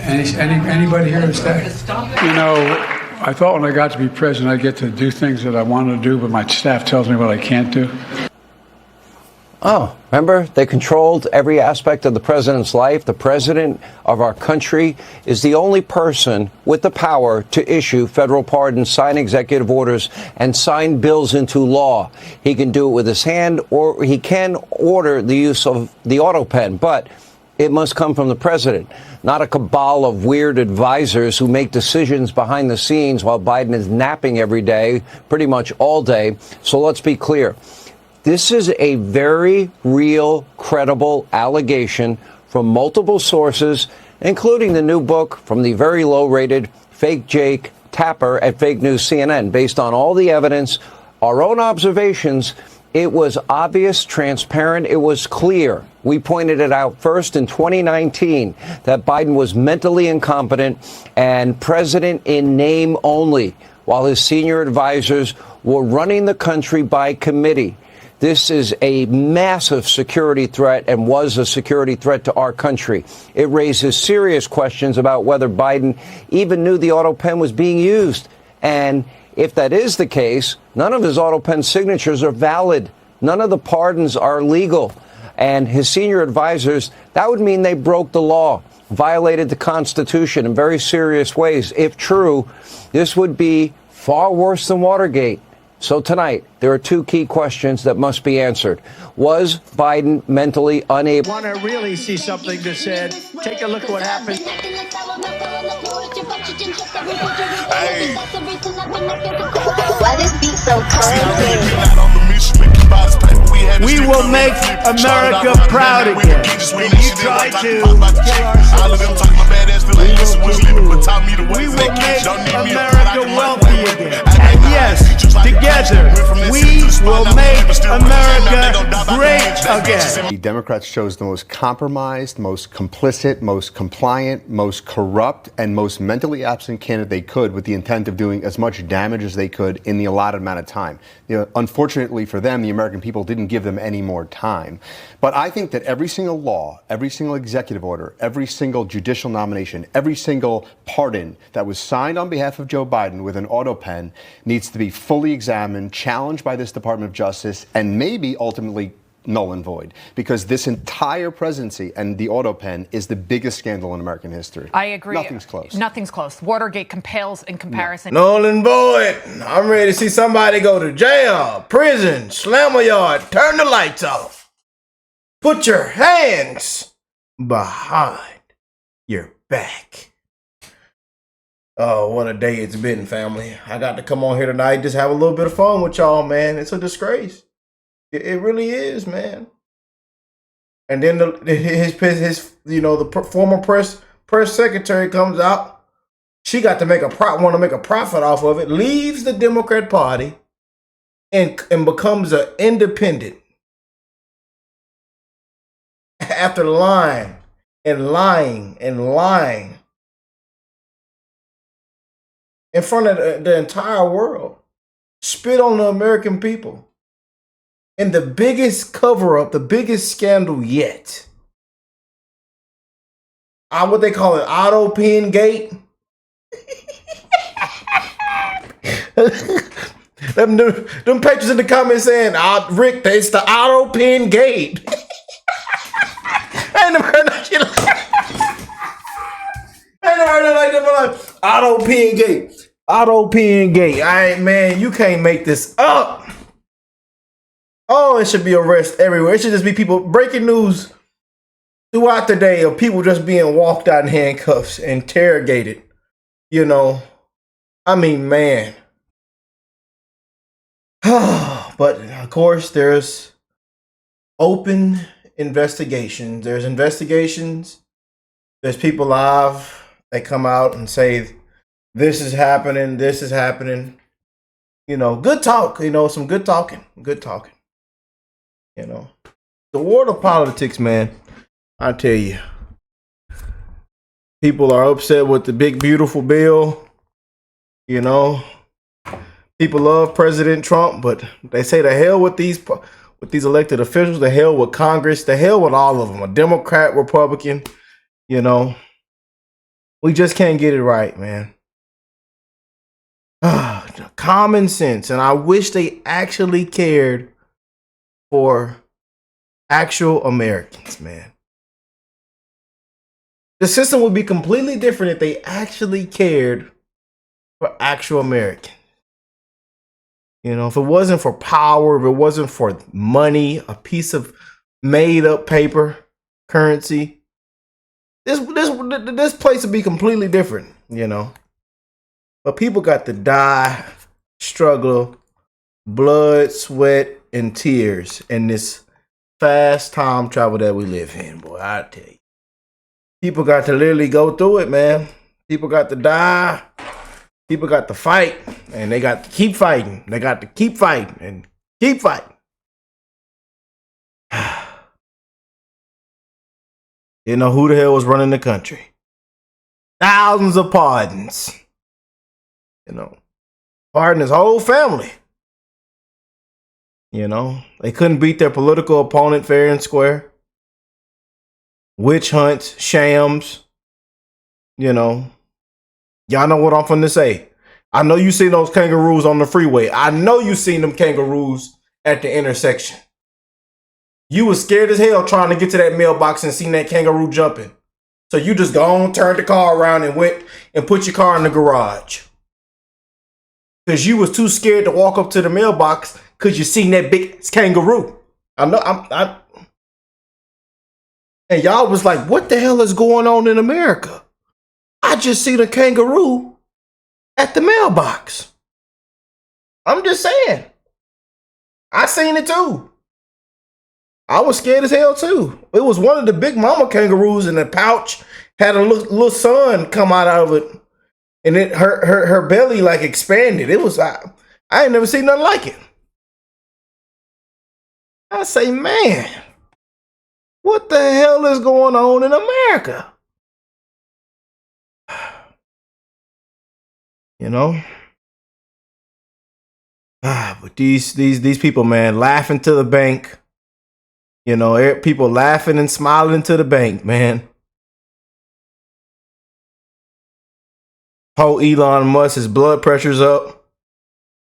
Anybody here to stay? You know, I thought when I got to be president, I'd get to do things that I wanted to do, but my staff tells me what I can't do. Oh, remember? They controlled every aspect of the president's life. The president of our country is the only person with the power to issue federal pardons, sign executive orders, and sign bills into law. He can do it with his hand, or he can order the use of the auto pen, but it must come from the president, not a cabal of weird advisors who make decisions behind the scenes while Biden is napping every day, pretty much all day. So let's be clear. This is a very real, credible allegation from multiple sources, including the new book from the very low-rated Fake Jake Tapper at Fake News CNN. Based on all the evidence, our own observations, it was obvious, transparent, it was clear. We pointed it out first in 2019 that Biden was mentally incompetent and president in name only, while his senior advisors were running the country by committee. This is a massive security threat and was a security threat to our country. It raises serious questions about whether Biden even knew the auto pen was being used. And if that is the case, none of his auto pen signatures are valid. None of the pardons are legal. And his senior advisors, that would mean they broke the law, violated the Constitution in very serious ways. If true, this would be far worse than Watergate. So tonight, there are two key questions that must be answered. Was Biden mentally unable? Want to really see something that said, take a look at what happened. Hey. Why this beat so crazy? We will make America proud again. And you try to kill our we will make America wealthy again. And yes, together, we will make America great again. The Democrats chose the most compromised, most complicit, most compliant, most corrupt, and most mentally absent candidate they could, with the intent of doing as much damage as they could in the allotted amount of time. You know, unfortunately for them, the American people didn't give them any more time. But I think that every single law, every single executive order, every single judicial nomination, every single pardon that was signed on behalf of Joe Biden with an auto pen needs to be fully examined, challenged by this Department of Justice, and maybe ultimately null and void, because this entire presidency and the auto pen is the biggest scandal in American history. I agree. Nothing's close. Nothing's close. Watergate compels in comparison. Null and void. I'm ready to see somebody go to jail, prison, slam a yard, turn the lights off. Put your hands behind your back. Oh, what a day it's been, family. I got to come on here tonight, just have a little bit of fun with y'all, man. It's a disgrace. It really is, man. And then his you know, the former press secretary comes out. She got to want to make a profit off of it. Leaves the Democrat Party and becomes an independent after lying and lying and lying in front of the entire world. Spit on the American people. And the biggest cover-up, the biggest scandal yet. What they call it, auto pen gate. them pictures in the comments saying, Rick, it's the auto pen gate. I ain't never heard that shit like that. Auto pen gate. Auto pen gate. Man, you can't make this up. Oh, it should be arrests everywhere. It should just be people breaking news throughout the day of people just being walked out in handcuffs, interrogated. You know, I mean, man. But of course, there's open investigations. There's investigations. There's people live. They come out and say, this is happening. This is happening. You know, good talk. You know, some good talking. Good talking. You know, the world of politics, man, I tell you, people are upset with the big, beautiful bill. You know, people love President Trump, but they say the hell with these elected officials, the hell with Congress, the hell with all of them, a Democrat, Republican, you know. We just can't get it right, man. Common sense. And I wish they actually cared for actual Americans, man. The system would be completely different if they actually cared for actual Americans. You know, if it wasn't for power, if it wasn't for money, a piece of made up paper, currency, this place would be completely different, you know. But people got to die, struggle, blood, sweat, and tears in this fast time travel that we live in, boy. I tell you. People got to literally go through it, man. People got to die. People got to fight. And they got to keep fighting. They got to keep fighting and keep fighting. Didn't know who the hell was running the country. Thousands of pardons. You know, pardon his whole family. You know, they couldn't beat their political opponent fair and square. Witch hunts, shams. You know, y'all know what I'm finna say. I know you seen those kangaroos on the freeway. I know you seen them kangaroos at the intersection. You was scared as hell trying to get to that mailbox and seen that kangaroo jumping. So you just go on, turned the car around and went and put your car in the garage. Because you was too scared to walk up to the mailbox because you seen that big kangaroo. I know, and y'all was like, what the hell is going on in America? I just seen a kangaroo at the mailbox. I'm just saying. I seen it too. I was scared as hell too. It was one of the big mama kangaroos in the pouch. Had a little son come out of it. And it her belly like expanded. It was I ain't never seen nothing like it. I say, man, what the hell is going on in America? You know? But these people, man, laughing to the bank. You know, people laughing and smiling to the bank, man. Whole Elon Musk, his blood pressure's up.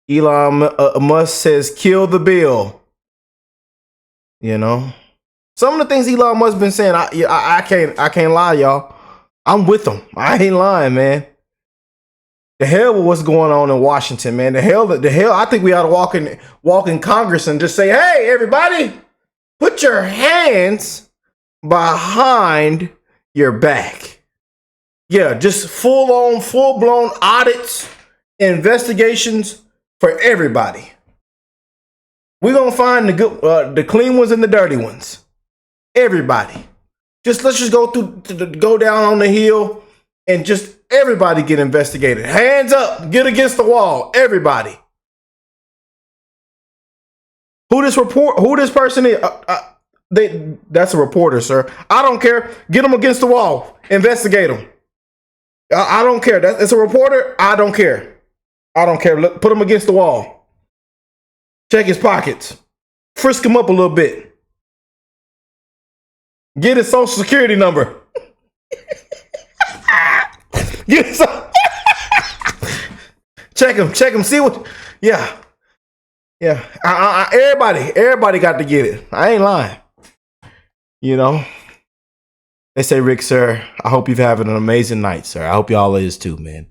Elon Musk says, kill the bill. You know, some of the things Elon Musk been saying, I can't lie, y'all. I'm with him. I ain't lying, man. The hell with what's going on in Washington, man. The hell. I think we ought to walk in Congress and just say, hey, everybody, put your hands behind your back. Yeah, just full-blown audits, investigations for everybody. We're gonna find the good, the clean ones and the dirty ones. Everybody. Let's just go go down on the hill and just everybody get investigated. Hands up, get against the wall. Everybody. Who this person is? That's a reporter, sir. I don't care. Get them against the wall. Investigate them. I don't care. It's a reporter. I don't care. I don't care. Look, put him against the wall. Check his pockets. Frisk him up a little bit. Get his social security number. Get his check him. See what? Yeah. Everybody got to get it. I ain't lying. You know. They say, Rick, sir, I hope you're having an amazing night, sir. I hope y'all is too, man.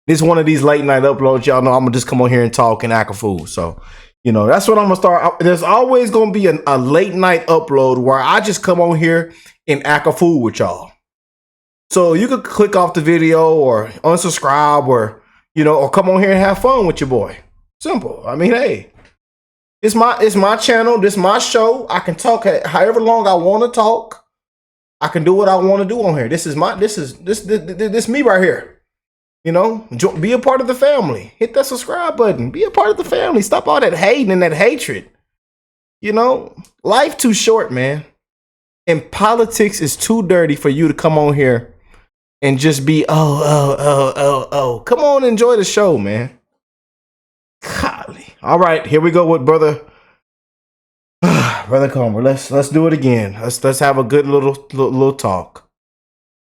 This is one of these late night uploads. Y'all know I'm going to just come on here and talk and act a fool. So, you know, that's what I'm going to start. There's always going to be a late night upload where I just come on here and act a fool with y'all. So you could click off the video or unsubscribe or, you know, or come on here and have fun with your boy. Simple. I mean, hey, it's my channel. This is my show. I can talk however long I want to talk. I can do what I want to do on here. This is me right here. You know, be a part of the family. Hit that subscribe button. Be a part of the family. Stop all that hating and that hatred. You know, life too short, man. And politics is too dirty for you to come on here and just be, oh. Come on, enjoy the show, man. Golly. All right, here we go with Brother Comer. Let's do it again. Let's have a good little talk.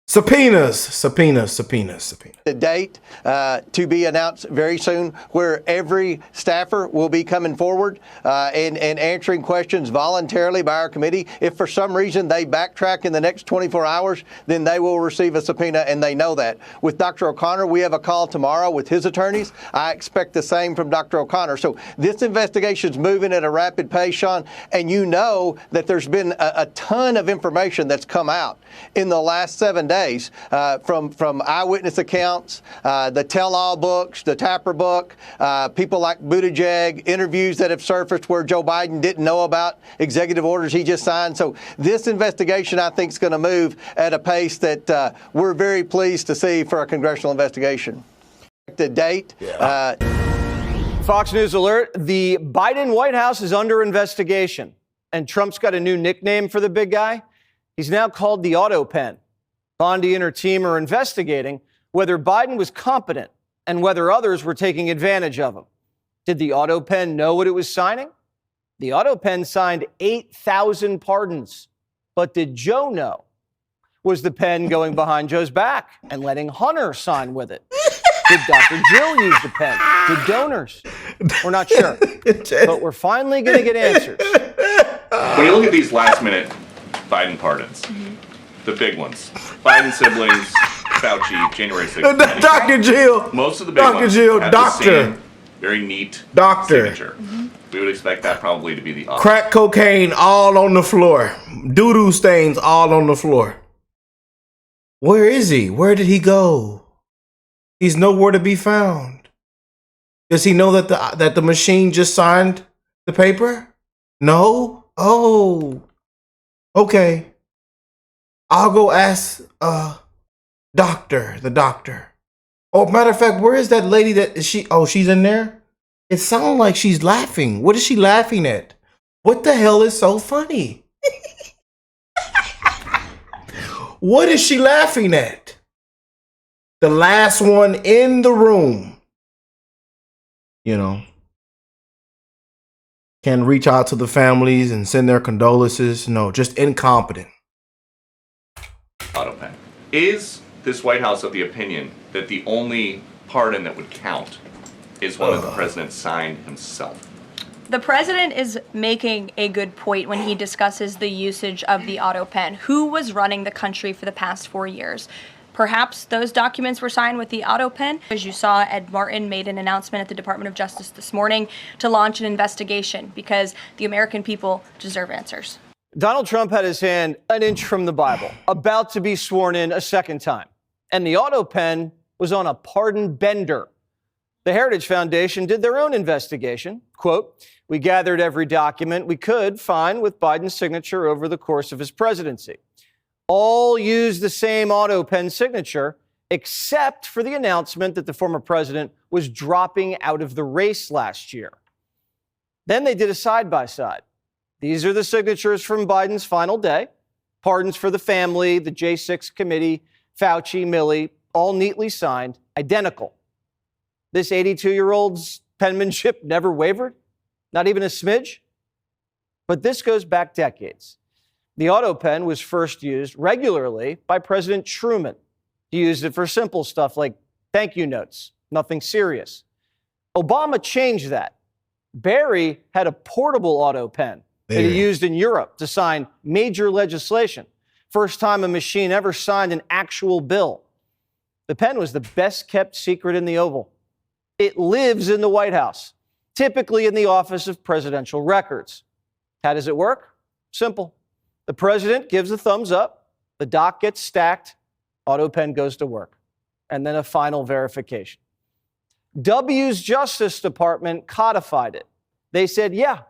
Subpoenas. The date to be announced very soon, where every staffer will be coming forward and answering questions voluntarily by our committee. If for some reason they backtrack in the next 24 hours, then they will receive a subpoena, and they know that. With Dr. O'Connor, we have a call tomorrow with his attorneys. I expect the same from Dr. O'Connor. So this investigation is moving at a rapid pace, Sean, and you know that there's been a ton of information that's come out in the last 7 days from eyewitness accounts, the tell-all books, the Tapper book, people like Buttigieg, interviews that have surfaced where Joe Biden didn't know about executive orders he just signed. So this investigation, I think, is going to move at a pace that we're very pleased to see for a congressional investigation. The date. Fox News alert. The Biden White House is under investigation, and Trump's got a new nickname for the big guy. He's now called the Auto Pen. Bondi and her team are investigating whether Biden was competent and whether others were taking advantage of him. Did the Auto Pen know what it was signing? The Auto Pen signed 8,000 pardons. But did Joe know? Was the pen going behind Joe's back and letting Hunter sign with it? Did Dr. Jill use the pen? Did donors? We're not sure. But we're finally going to get answers. When you look at these last-minute Biden pardons, the big ones, Biden siblings, Fauci, January 6th. Dr. Jill. Most of the big Dr. ones Jill, have doctor. the same very neat signature. We would expect that probably to be the opposite. Crack cocaine all on the floor. Doo-doo stains all on the floor. Where is he? Where did he go? He's nowhere to be found. Does he know that the machine just signed the paper? No? Oh. Okay. I'll go ask the doctor. Oh, matter of fact, where is that lady she's in there? It sounds like she's laughing. What is she laughing at? What the hell is so funny? What is she laughing at? The last one in the room. You know. Can reach out to the families and send their condolences. No, just incompetent. Auto pen. Is this White House of the opinion that the only pardon that would count is one that the president signed himself? The president is making a good point when he discusses the usage of the auto pen. Who was running the country for the past 4 years? Perhaps those documents were signed with the auto pen. As you saw, Ed Martin made an announcement at the Department of Justice this morning to launch an investigation because the American people deserve answers. Donald Trump had his hand an inch from the Bible, about to be sworn in a second time. And the auto pen was on a pardon bender. The Heritage Foundation did their own investigation. Quote, "We gathered every document we could find with Biden's signature over the course of his presidency. All used the same auto pen signature, except for the announcement that the former president was dropping out of the race last year." Then they did a side-by-side. These are the signatures from Biden's final day. Pardons for the family, the J6 committee, Fauci, Milley, all neatly signed, identical. This 82-year-old's penmanship never wavered, not even a smidge. But this goes back decades. The auto pen was first used regularly by President Truman. He used it for simple stuff like thank you notes, nothing serious. Obama changed that. Barry had a portable auto pen that he used in Europe to sign major legislation. First time a machine ever signed an actual bill. The pen was the best kept secret in the Oval. It lives in the White House, typically in the Office of Presidential Records. How does it work? Simple. The president gives a thumbs up, the doc gets stacked, auto pen goes to work, and then a final verification. W's Justice Department codified it. They said, yeah,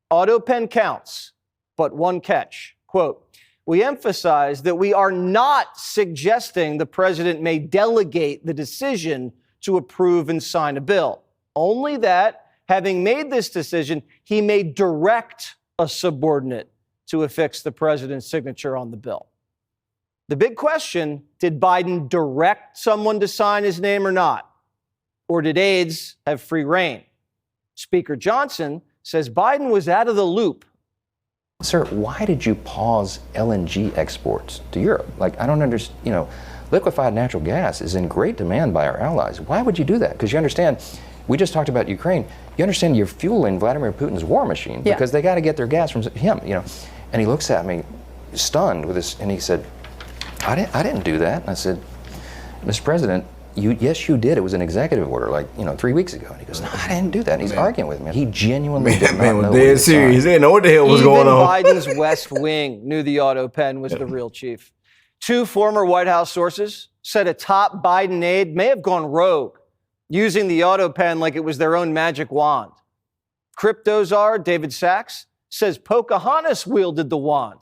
auto pen counts, but one catch. Quote, "We emphasize that we are not suggesting the president may delegate the decision to approve and sign a bill. Only that, having made this decision, he may direct a subordinate to affix the president's signature on the bill." The big question, did Biden direct someone to sign his name or not? Or did aides have free rein? Speaker Johnson says Biden was out of the loop. Sir, why did you pause LNG exports to Europe? Like, I don't understand, liquefied natural gas is in great demand by our allies. Why would you do that? Because you understand, we just talked about Ukraine. You understand you're fueling Vladimir Putin's war machine because they got to get their gas from him, And he looks at me, stunned with this, and he said, I didn't do that. And I said, Mr. President, yes, you did. It was an executive order, 3 weeks ago. And he goes, no, I didn't do that. And he's arguing with me. He genuinely did not know. Dead serious. He didn't know what the hell was going on. Even Biden's West Wing knew the auto pen was the real chief. 2 former White House sources said a top Biden aide may have gone rogue, using the auto pen like it was their own magic wand. Crypto czar David Sachs says Pocahontas wielded the wand.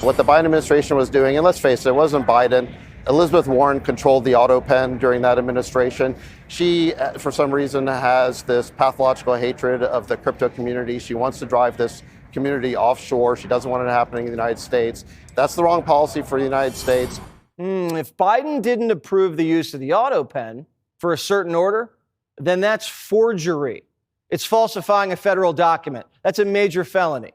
What the Biden administration was doing, and let's face it, it wasn't Biden. Elizabeth Warren controlled the auto pen during that administration. She, for some reason, has this pathological hatred of the crypto community. She wants to drive this community offshore. She doesn't want it happening in the United States. That's the wrong policy for the United States. If Biden didn't approve the use of the auto pen for a certain order, then that's forgery. It's falsifying a federal document. That's a major felony.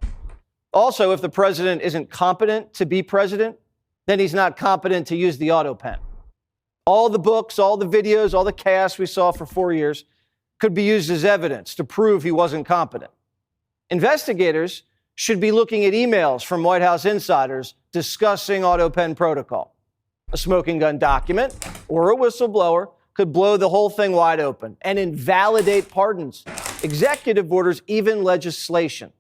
Also, if the president isn't competent to be president, then he's not competent to use the auto pen. All the books, all the videos, all the chaos we saw for 4 years could be used as evidence to prove he wasn't competent. Investigators should be looking at emails from White House insiders discussing auto pen protocol. A smoking gun document or a whistleblower could blow the whole thing wide open and invalidate pardons, executive orders, even legislation.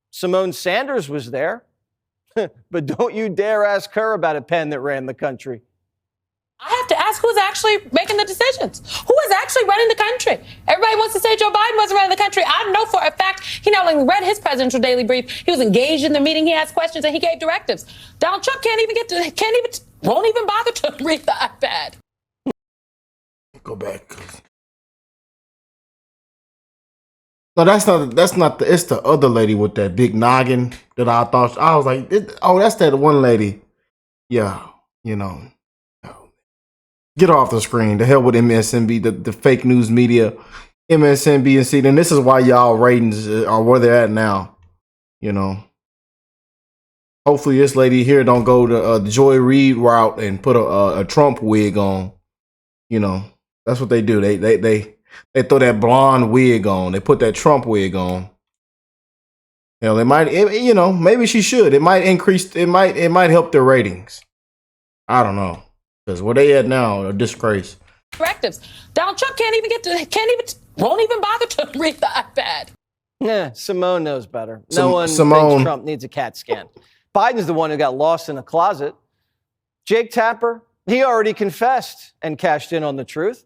Simone Sanders was there. But don't you dare ask her about a pen that ran the country. I have to ask who's actually making the decisions. Who is actually running the country? Everybody wants to say Joe Biden wasn't running the country. I know for a fact he not only read his presidential daily brief, he was engaged in the meeting, he asked questions, and he gave directives. Donald Trump won't even bother to read the iPad. Go back. No, that's not it's the other lady with that big noggin that I thought. I was like, that's that one lady. Yeah, get off the screen. The hell with MSNB, the fake news media, MSNBC. And this is why y'all ratings are where they're at now. Hopefully this lady here don't go to the Joy Reid route and put a Trump wig on. That's what they do. They throw that blonde wig on. They put that Trump wig on. They might, maybe she should. It might increase. It might help their ratings. I don't know, because where they at now, a disgrace. Directives. Donald Trump won't even bother to read the iPad. Yeah, Simone knows better. No one thinks Trump needs a CAT scan. Biden's the one who got lost in a closet. Jake Tapper, he already confessed and cashed in on the truth.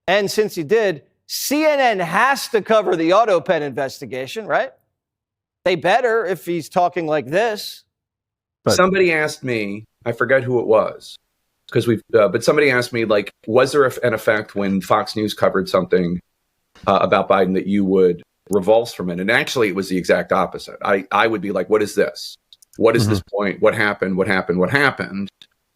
And since he did, CNN has to cover the auto pen investigation, right? They better if he's talking like this. But somebody asked me, I forget who it was, but somebody asked me, was there an effect when Fox News covered something about Biden that you would revulse from it? And actually, it was the exact opposite. I would be like, what is this? What is this point? What happened? What happened? What happened?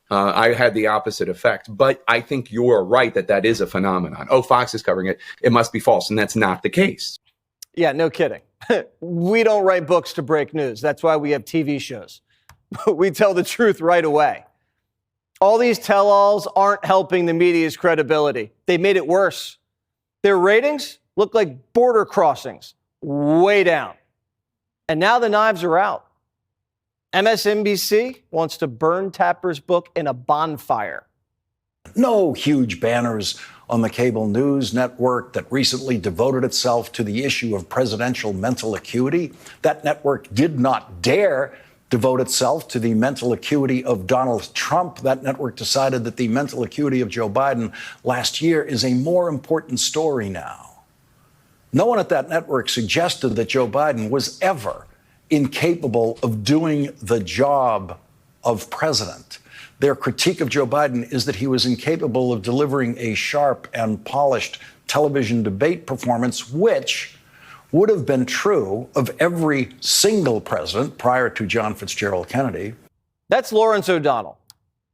I had the opposite effect, but I think you're right that is a phenomenon. Oh, Fox is covering it. It must be false. And that's not the case. Yeah, no kidding. We don't write books to break news. That's why we have TV shows. We tell the truth right away. All these tell-alls aren't helping the media's credibility. They made it worse. Their ratings look like border crossings, way down. And now the knives are out. MSNBC wants to burn Tapper's book in a bonfire. No huge banners on the cable news network that recently devoted itself to the issue of presidential mental acuity. That network did not dare devote itself to the mental acuity of Donald Trump. That network decided that the mental acuity of Joe Biden last year is a more important story now. No one at that network suggested that Joe Biden was ever incapable of doing the job of president. Their critique of Joe Biden is that he was incapable of delivering a sharp and polished television debate performance, which would have been true of every single president prior to John Fitzgerald Kennedy. That's Lawrence O'Donnell.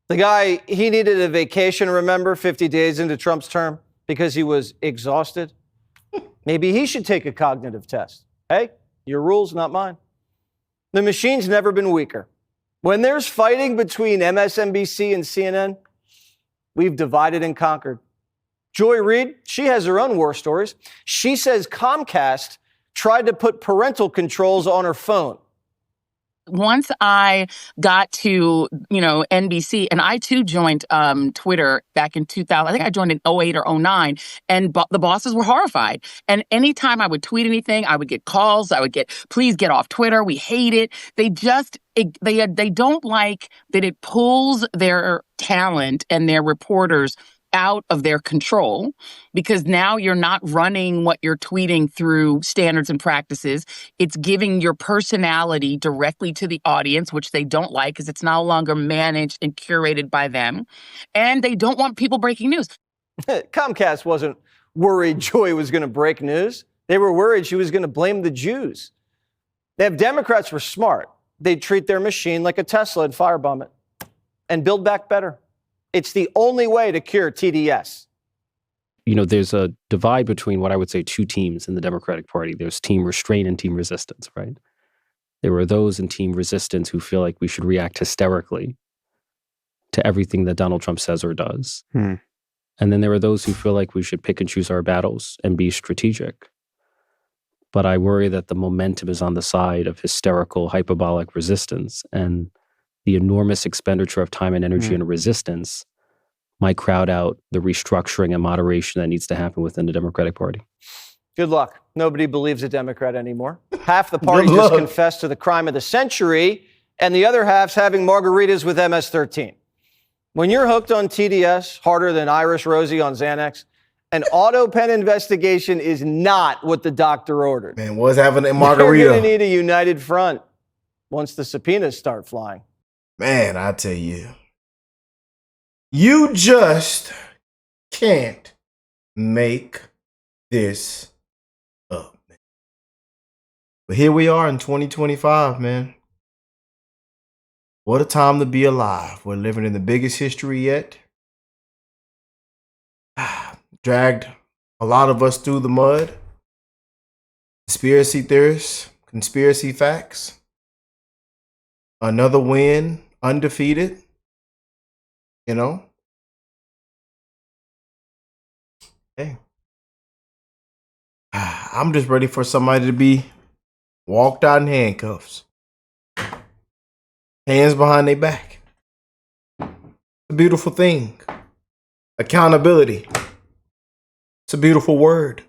The guy, he needed a vacation, remember, 50 days into Trump's term because he was exhausted. Maybe he should take a cognitive test. Hey, your rules, not mine. The machine's never been weaker. When there's fighting between MSNBC and CNN, we've divided and conquered. Joy Reid, she has her own war stories. She says Comcast tried to put parental controls on her phone. Once I got to, NBC, and I too joined Twitter back in 2000. I think I joined in 08 or 09, and the bosses were horrified. And anytime I would tweet anything, I would get calls. I would get, please get off Twitter. We hate it. They just, they don't like that it pulls their talent and their reporters out of their control, because now you're not running what you're tweeting through standards and practices. It's giving your personality directly to the audience, which they don't like because it's no longer managed and curated by them. And they don't want people breaking news. Comcast wasn't worried Joy was going to break news. They were worried she was going to blame the Jews. If Democrats were smart, they'd treat their machine like a Tesla and firebomb it and build back better. It's the only way to cure TDS. There's a divide between what I would say two teams in the Democratic Party. There's team restraint and team resistance, right? There are those in team resistance who feel like we should react hysterically to everything that Donald Trump says or does. And then there are those who feel like we should pick and choose our battles and be strategic. But I worry that the momentum is on the side of hysterical, hyperbolic resistance, and the enormous expenditure of time and energy and resistance might crowd out the restructuring and moderation that needs to happen within the Democratic Party. Good luck. Nobody believes a Democrat anymore. Half the party just confessed to the crime of the century, and the other half's having margaritas with MS-13. When you're hooked on TDS harder than Irish Rosie on Xanax, an auto pen investigation is not what the doctor ordered. Man, what's having a margarita? You're going to need a united front once the subpoenas start flying. Man, I tell you, you just can't make this up. But here we are in 2025, man. What a time to be alive. We're living in the biggest history yet. Dragged a lot of us through the mud. Conspiracy theorists, conspiracy facts. Another win, undefeated, Hey, I'm just ready for somebody to be walked out in handcuffs. Hands behind their back. It's a beautiful thing. Accountability. It's a beautiful word,